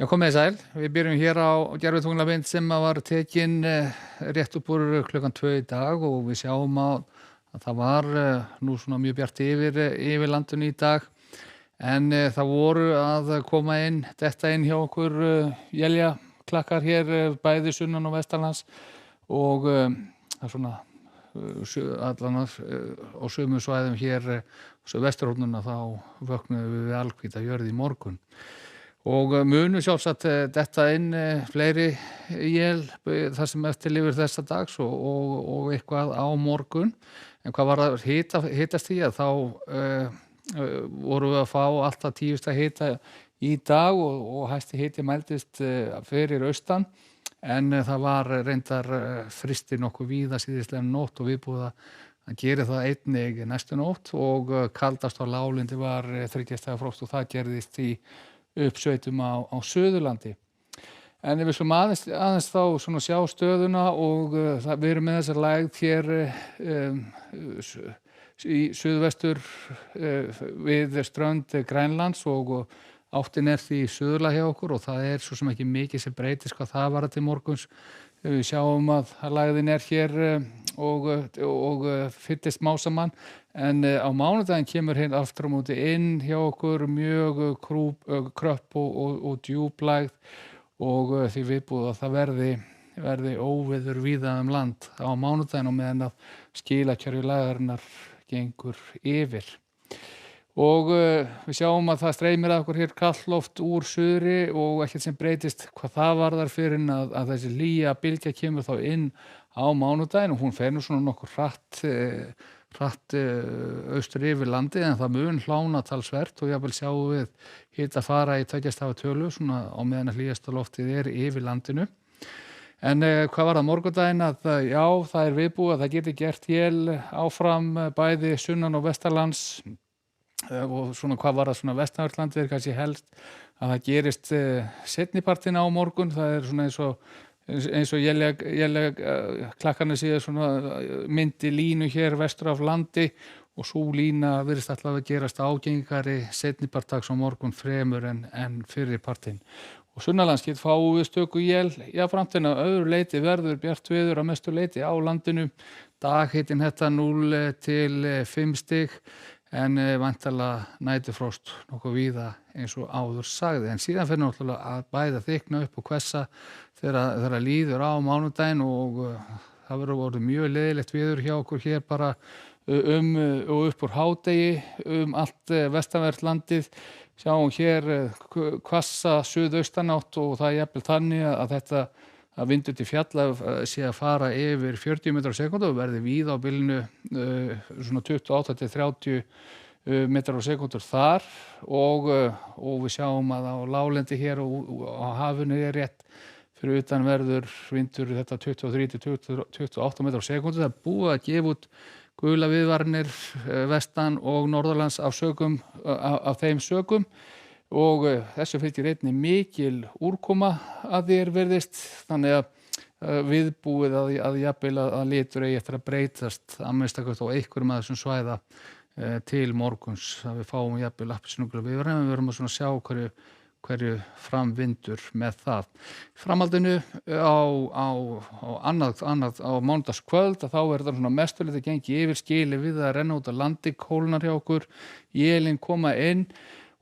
Já, komið sæl. Við byrjum hér á gervitunglamynd sem var tekin rétt upp úr klukkan 2 í dag og við sjáum að það var nú svona mjög bjart yfir landinu í dag. En það voru að koma inn, detta inn hjá okkur éljaklakkar hér bæði sunnan og vestanlands og það er svona allan á sömu svæðum hér vesturhornuna þá vöknuðum við alhvíta jörð í morgun. Og munu sjálfsagt detta inn fleiri él þar sem eftir lifir þessa dags og eitthvað á morgun. En hvað var það hitastig þá vorum við að fá alltaf 10 stiga hita í dag og hæsti hiti mældist fyrir austan. En það var reyndar frysti nokkuð víða síðastlega nótt og viðbúið að gera það einnig næstu nótt og kaldast á láglendi var 30 stiga frost og það gerðist í uppsveitum á Suðurlandi. En ef við slum aðeins þá svona sjá stöðuna og við erum með þessa lægð hér í suðvestur við strönd Grænlands og áttin því suðurlega hjá okkur og það svo sem ekki mikið sem breytist hvað það var til morguns. Við sjáum að lægðin hér og fyllist smá saman en á mánudaginn kemur hérna aftur á móti inn hjá okkur mjög kröpp og djúp lægð og því viðbúið að það verði óveður víða land á mánudaginn og meðan að skilakerfi lægðarinnar gengur yfir. Og við sjáum að það streymir að okkur hér kalt loft úr suðri og ekkert sem breytist hvað það varðar fyrir að þessi hlýja bylgja kemur þá inn á mánudaginn og hún fer nú svona nokkur hratt austur yfir landið en það mun hlána talsvert og jafnvel sjáum við hita fara í 2 stafa tölu svona á meðan að hlýjasta loftið yfir landinu. En hvað var það morgundaginn að já, það viðbúið að það geti gert él áfram bæði sunnan og vestanlands og svona hvað var það svona vestanverðlandið kannski helst að það gerist seinnipartinn á morgun, það svona eins og éljaklakkarnir séu svona myndi línu hér vestur af landi og sú lína virðist alltaf að gerast ágengari seinnipartags á morgun fremur en fyrri partinn. Og sunnanlands fáum við stöku él jafnframt en að öðru leyti verður bjart veður að mestu leyti á landinu. Daghitinn þetta 0 til 5 stig en væntanlega næturfrost nokkuð víða eins og áður sagði. En síðan fer náttúrulega að bæða þykna upp og hvessa þegar líður á mánudaginn og það verður orðið mjög leiðilegt veður hjá okkur hér bara og upp úr hádegi allt vestanvert landið. Sjáum hér hvassa suðaustanátt og það jafnvel þannig að þetta að vindur til fjalla sé að fara yfir 40 metrar á sekúndu og verði víða á bilinu svona 28 til 30 metrar á sekúndur þar og við sjáum að á láglendi hér og á hafinu rétt fyrir utan verður vindur þetta 23 til 28 metrar á sekúndu. Það búið að gefa út gula viðvaranir vestan og norðurlands af þeim sökum og þessu fylgir einnig mikil úrkoma að því virðist þannig að viðbúið að jafnvel að litur eigi eftir að breytast að minnsta kosti á einhverjum af þessum svæða til morguns að við fáum jafnvel appelsínugula viðvaranir en við verum að svona sjá hverju framvindur með það. Framhaldinu á mánudagskvöld að þá það svona mestulegt að gengi yfir skili við að renna út á landi, kólnar hjá okkur, élin koma inn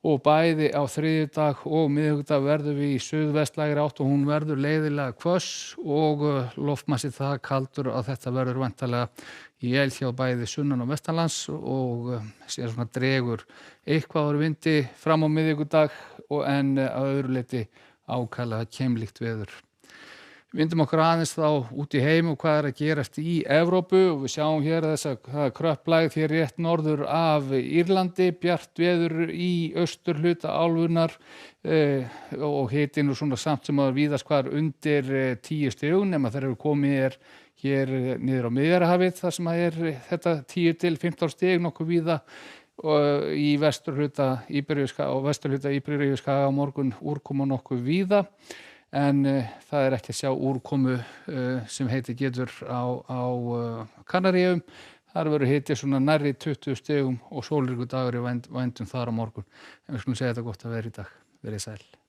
og bæði á þriðjudag og miðvikudag verður við í suðvestlægri átt og hún verður leiðilega hvöss og loftmassi það kaldur að þetta verður væntanlega él hjá bæði sunnan og vestanlands og sér svona dregur eitthvað úr vindi fram á miðvikudag en að öðru leyti ákaflega keimlíkt veður. Vindum okkur aðeins þá út í heim og hvað að gerast í Evrópu og við sjáum hér þessa kröpplægð hér rétt norður af Írlandi, bjart veður í austurhluta álfunnar og hitinn og svona samt sem að víðast hvar undir 10 stigum nema þegar við komið hér niður á Miðjarðarhafið þar sem að þetta 10 til 15 stig nokkuð víða og í vesturhluta Íberíuskaga á morgun úrkoma nokkuð víða. En það ekki að sjá úrkomu sem heiti getur á Kanaríeyjum. Þar verður hiti svona nærri 20 stigum og sólríkur dagur í vændum þar á morgun. En við skulum segja þetta gott að vera í dag. Verið sæl.